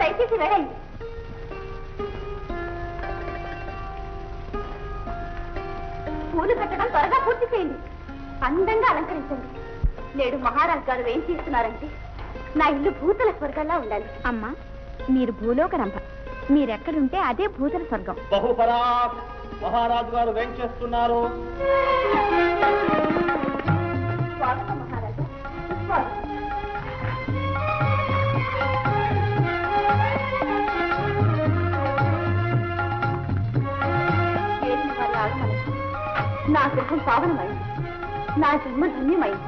దయచేసి వెళ్ళండి. పూలు కట్టడం త్వరగా పూర్తి చేయండి. అందంగా అలంకరించండి. నేడు మహారాజ్ గారు ఏం చేస్తున్నారంటే నా ఇల్లు భూతల స్వర్గంలా ఉండాలి. అమ్మా, మీరు భూలోక రంభ. మీరెక్కడుంటే అదే భూతల స్వర్గం. బహుపరాక్ మహారాజు గారు ఏం చేస్తున్నారు? స్వాగతం మహారాజా, స్వాగతం. ఏలిన వారి ఆగమనంతో నా గృహం పావనమైంది. నా జన్మ ధన్యమైంది.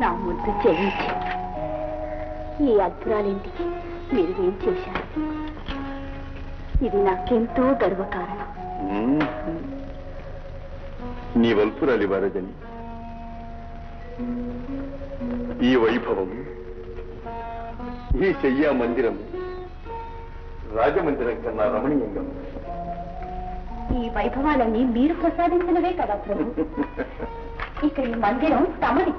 నా ముద్దు చెల్లించి ఈ అద్భురాలింటికి మీరు ఏం చేశారు? ఇది నాకెంతో గర్వకారణం. నీ వల్పురాలి వరదని ఈ వైభవం, ఈ శయ్యా మందిరం రాజమందిరం కన్నా రమణీయంగా. ఈ వైభవాలన్నీ మీరు ప్రసాదించినవే కదా ప్రభు. ఇక ఈ మందిరం తమది.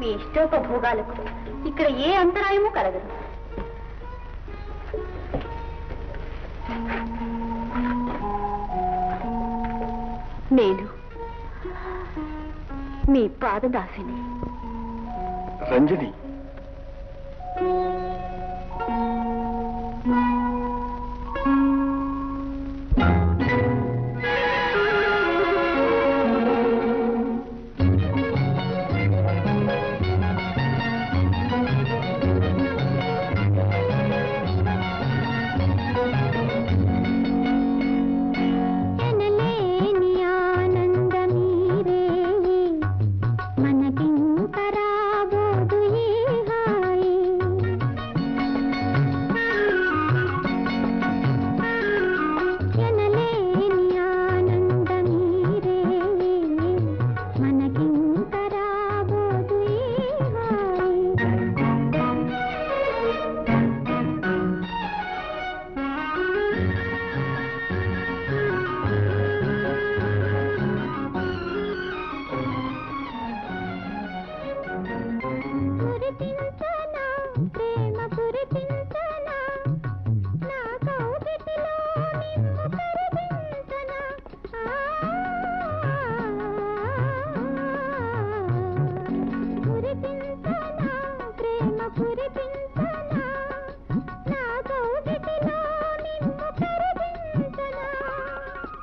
మీ ఇష్టోపభోగాలకు ఇక్కడ ఏ అంతరాయమూ కలగదు. నేను మీ పాదదాసిని. రంజని,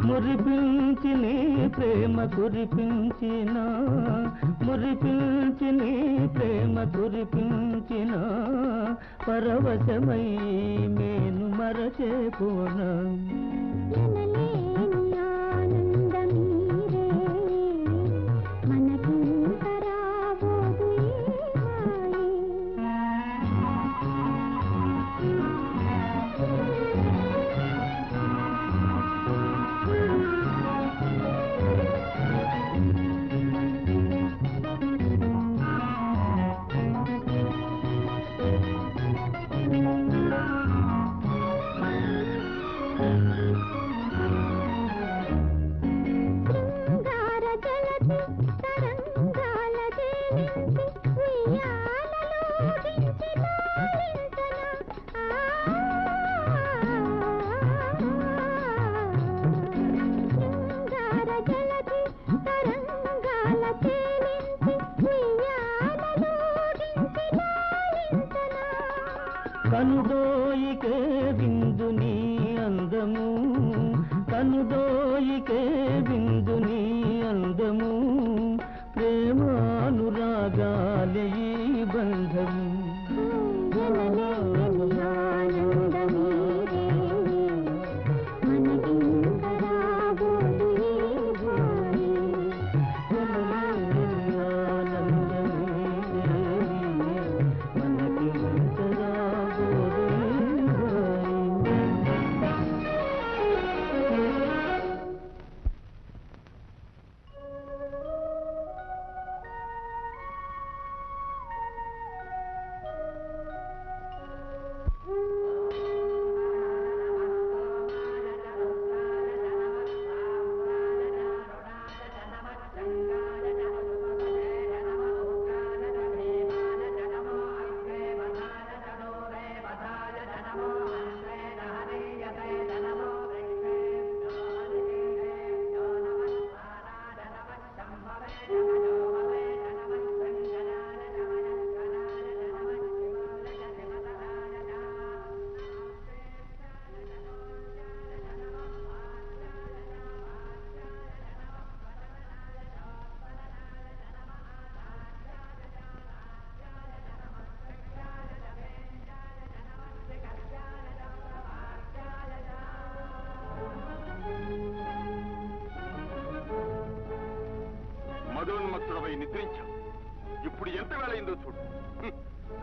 మురిపించి నీ ప్రేమ కురిపించిన, మురిపించి నీ ప్రేమ కురిపించిన, పరవశమై మేను మరచేపోన. కనుదోయికే విందు నీ అందము కనుదోయికే విందు నీ అందము ప్రేమానురాగాలే ఈ బంధము మదోన్మత్తుడవై నిద్రించావు. ఇప్పుడు ఎంత వేళయిందో చూడు.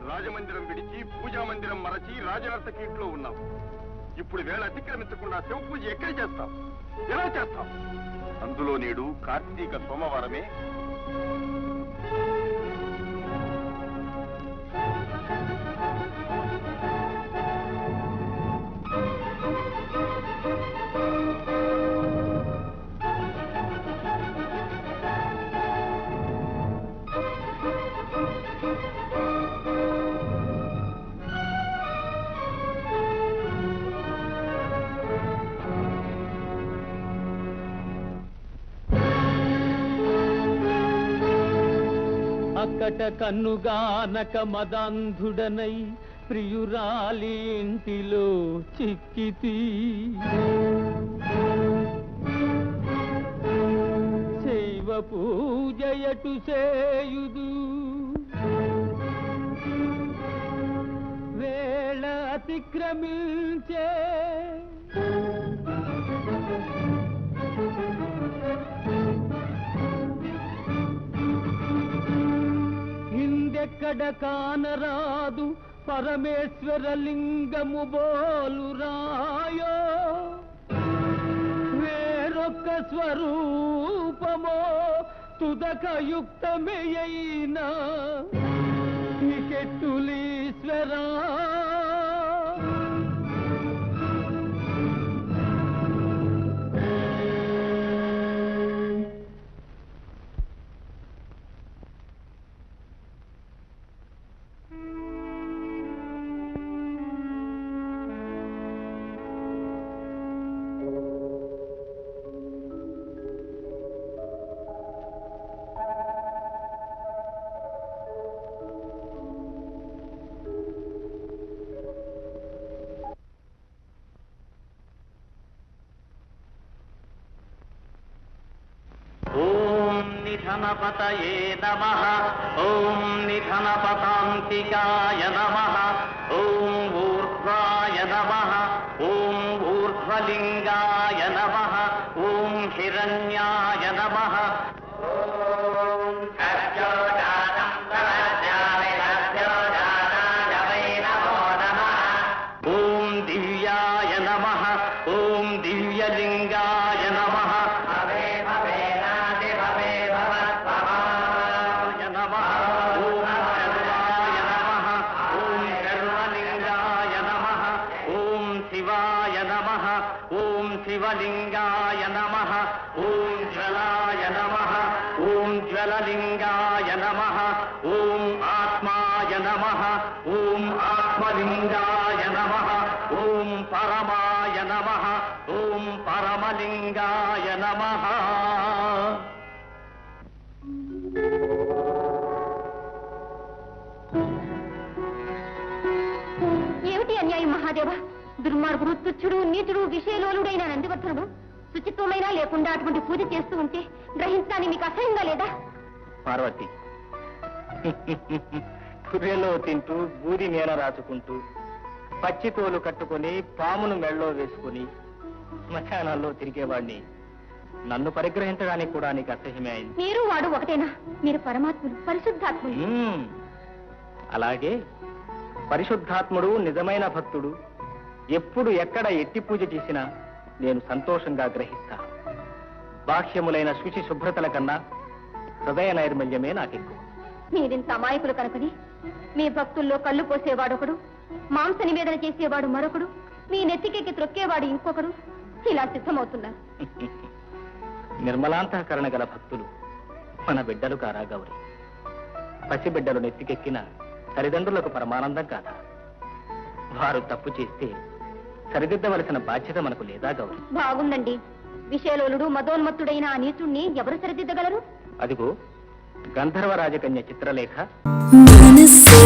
రాజమందిరం విడిచి పూజా మందిరం మరచి రాజనర్తకి ఇంట్లో ఉన్నావు. ఇప్పుడు వేళ అతిక్రమించకుండా శివ పూజ ఎక్కడ చేస్తావు? ఎలా చేస్తావు? అందులో నేడు కార్తీక సోమవారమే. అక్కట కన్నుగానక మదాంధుడనై ప్రియురాలి ఇంటిలో చిక్కితి శైవ పూజయటు సేయుదు వేళ అతిక్రమించే ఎక్కడ కానరాదు పరమేశ్వర లింగము బోలురాయో వేరొక్క స్వరూపమో తుదకయుక్తమే అయినా కెట్టులీశ్వరా నిధనపతయే నమః. ఓం నిధనపతాంతికాయ నమః. ఓం ఊర్ధ్వాయ నమః. ఓం ఊర్ధ్వలింగాయ నమః. ఓం హిరణ్యాయ నమః. ఓం కర్జోదానం ప్రవజ్యామి కర్జోదానాయ వై నమో నమః. ఓం దివ్యాయ నమః. ఓం దివ్యలింగాయ నమః. శివలింగాయ నమః. ఓం జ్వలాయ నమః. ఓం జ్వలలింగాయ నమః. ఓం ఆత్మాయ నమః. ఓం ఆత్మలింగాయ నమః. ఓం పరమాయ నమః. ఓం పరమలింగాయ నమః. ఏమిటి మహాదేవ, దుర్మార్గుడు, తుచ్చుడు, నీచుడు, విషయలోలుడైన నందివర్ధనుడు శుచిత్వమైనా లేకుండా అటువంటి పూజ చేస్తూ ఉంటే గ్రహించడానికి మీకు అసహ్యంగా లేదా? పార్వతి, కుర్రెలో తింటూ బూది మేన రాచుకుంటూ పచ్చి తోలు కట్టుకుని పామును మెళ్ళలో వేసుకుని శ్మశానాల్లో తిరిగేవాడిని నన్ను పరిగ్రహించడానికి కూడా నీకు అసహ్యమే అయింది. మీరు వాడు ఒకటేనా? మీరు పరమాత్ములు, పరిశుద్ధాత్ములు. అలాగే పరిశుద్ధాత్ముడు, నిజమైన భక్తుడు ఎప్పుడు ఎక్కడ ఎట్టి పూజ చేసినా నేను సంతోషంగా గ్రహిస్తా. బాహ్యములైన శుచి శుభ్రతల కన్నా హృదయ నైర్మల్యమే నాకెక్కువ. మీరింత అమాయకులు కనుకని మీ భక్తుల్లో కళ్ళు పోసేవాడొకడు, మాంస నివేదన చేసేవాడు మరొకడు, మీ నెత్తికెక్కి త్రొక్కేవాడు ఇంకొకడు ఇలా సిద్ధమవుతున్నారు. నిర్మలాంతఃకరణ గల భక్తులు మన బిడ్డలు కారా గౌరి? పసిబిడ్డలు నెత్తికెక్కిన తల్లిదండ్రులకు పరమానందం కాదా? వారు తప్పు చేస్తే సరిదిద్దవలసిన బాధ్యత మనకు లేదా గౌరి? బాగుందండి. విషయలోలుడు, మదోన్మత్తుడైన ఆ నీచుణ్ణి ఎవరు సరిదిద్దగలరు? అదిగో గంధర్వ రాజకన్య చిత్రలేఖ. మనసే